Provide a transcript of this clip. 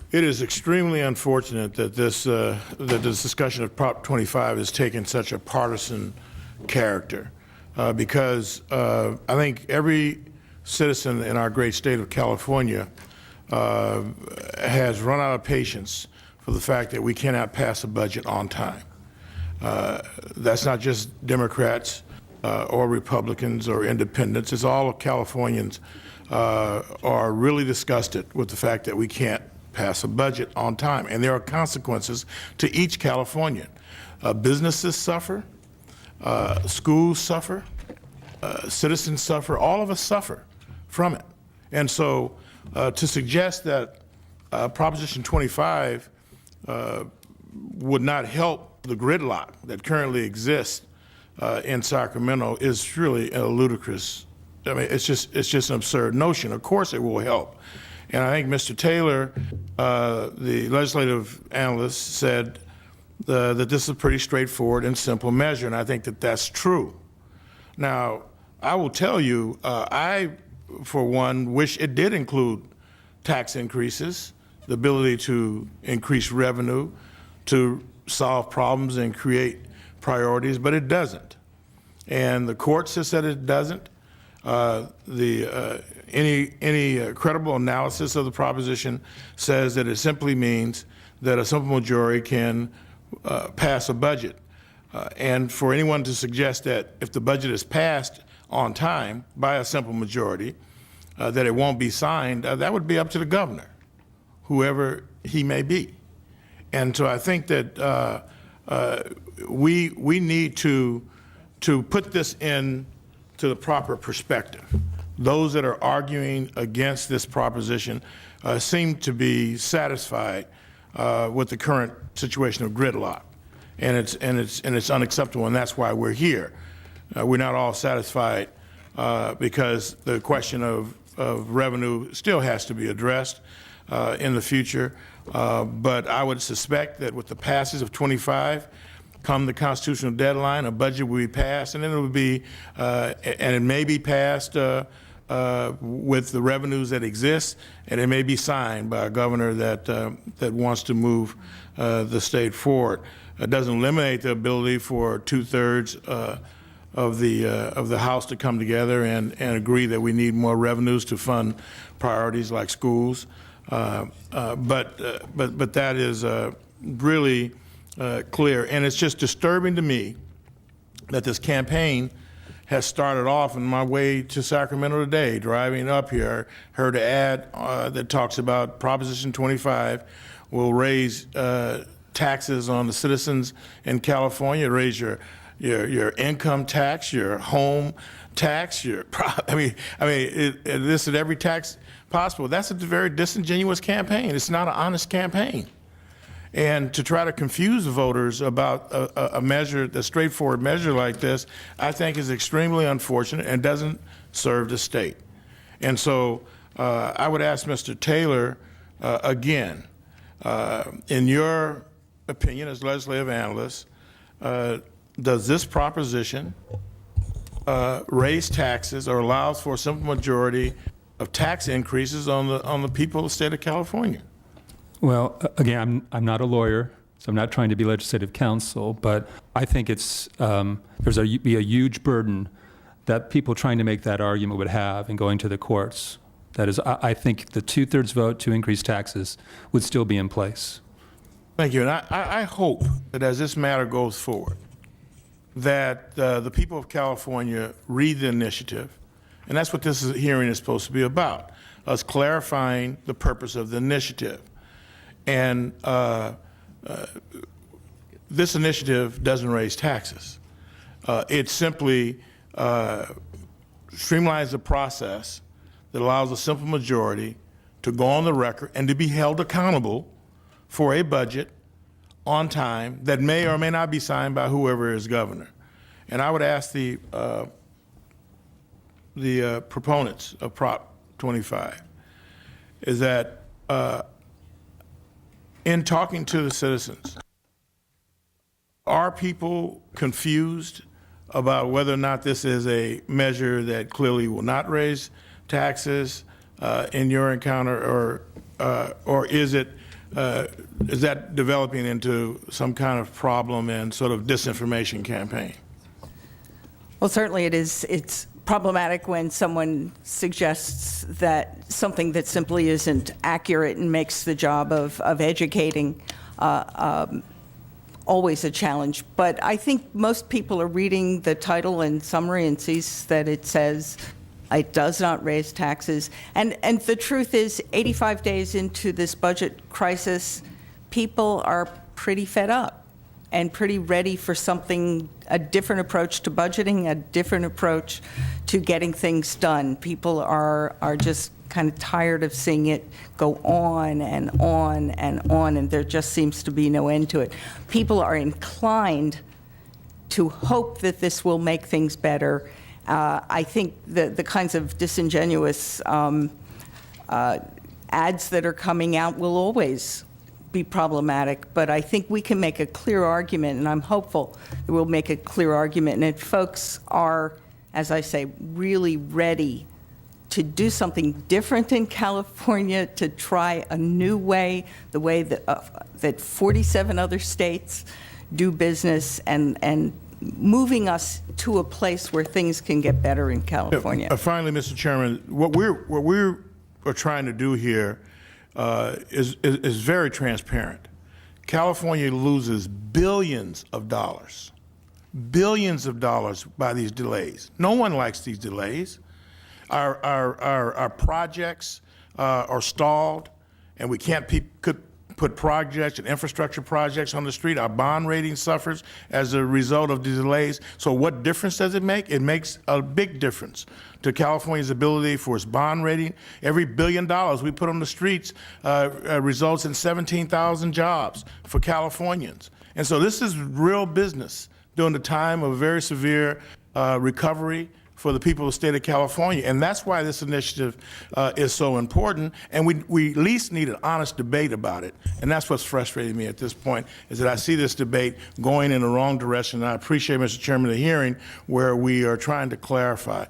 It is extremely unfortunate that this discussion of Prop 25 has taken such a partisan character, because I think every citizen in our great state of California has run out of patience for the fact that we cannot pass a budget on time. That's not just Democrats or Republicans or independents. It's all of Californians are really disgusted with the fact that we can't pass a budget on time. And there are consequences to each Californian. Businesses suffer, schools suffer, citizens suffer, all of us suffer from it. And so to suggest that Proposition 25 would not help the gridlock that currently exists in Sacramento is really a ludicrous. I mean, it's just an absurd notion. Of course it will help. And I think Mr. Taylor, the legislative analyst, said that this is a pretty straightforward and simple measure, and I think that that's true. Now, I will tell you, I, for one, wish it did include tax increases, the ability to increase revenue, to solve problems and create priorities, but it doesn't. And the courts have said it doesn't. Any credible analysis of the proposition says that it simply means that a simple majority can pass a budget. And for anyone to suggest that if the budget is passed on time by a simple majority, that it won't be signed, that would be up to the governor, whoever he may be. And so I think that we need to put this in to the proper perspective. Those that are arguing against this proposition seem to be satisfied with the current situation of gridlock, and it's unacceptable, and that's why we're here. We're not all satisfied because the question of revenue still has to be addressed in the future. But I would suspect that with the passage of 25, come the constitutional deadline, a budget will be passed, and then it will be, and it may be passed with the revenues that exist, and it may be signed by a governor that wants to move the state forward. It doesn't eliminate the ability for 2/3 of the House to come together and agree that we need more revenues to fund priorities like schools. But that is really clear, and it's just disturbing to me that this campaign has started off. On my way to Sacramento today, driving up here, heard an ad that talks about Proposition 25 will raise taxes on the citizens in California, raise your income tax, your home tax, this and every tax possible. That's a very disingenuous campaign. It's not an honest campaign. And to try to confuse voters about a measure, a straightforward measure like this, I think is extremely unfortunate and doesn't serve the state. And so I would ask Mr. Taylor again, in your opinion as legislative analyst, does this proposition raise taxes or allows for a simple majority of tax increases on the people of the state of California? Well, again, I'm not a lawyer, so I'm not trying to be legislative counsel, but I think it's there's be a huge burden that people trying to make that argument would have in going to the courts. That is, I think the 2/3 vote to increase taxes would still be in place. Thank you, and I hope that as this matter goes forward, that the people of California read the initiative, and that's what this hearing is supposed to be about, us clarifying the purpose of the initiative. And this initiative doesn't raise taxes. It simply streamlines the process that allows a simple majority to go on the record and to be held accountable for a budget on time that may or may not be signed by whoever is governor. And I would ask the proponents of Prop 25 is that in talking to the citizens, are people confused about whether or not this is a measure that clearly will not raise taxes in your encounter, or is it is that developing into some kind of problem and sort of disinformation campaign? Well, certainly it is. It's problematic when someone suggests that something that simply isn't accurate and makes the job of educating always a challenge. But I think most people are reading the title and summary and sees that it says it does not raise taxes. And the truth is, 85 days into this budget crisis, people are pretty fed up and pretty ready for something, a different approach to budgeting, a different approach to getting things done. People are just kind of tired of seeing it go on and on and on, and there just seems to be no end to it. People are inclined to hope that this will make things better. I think the kinds of disingenuous ads that are coming out will always be problematic, but I think we can make a clear argument, and I'm hopeful that we'll make a clear argument, and that folks are, as I say, really ready to do something different in California, to try a new way, the way that 47 other states do business, and moving us to a place where things can get better in California. Finally, Mr. Chairman, what we're trying to do here is very transparent. California loses billions of dollars by these delays. No one likes these delays. Our projects are stalled, and we can't put projects and infrastructure projects on the street. Our bond rating suffers as a result of the delays. So what difference does it make? It makes a big difference to California's ability for its bond rating. Every $1 billion we put on the streets results in 17,000 jobs for Californians. And so this is real business during the time of very severe recovery for the people of the state of California. And that's why this initiative is so important. And we at least need an honest debate about it. And that's what's frustrating me at this point, is that I see this debate going in the wrong direction. And I appreciate, Mr. Chairman, the hearing where we are trying to clarify.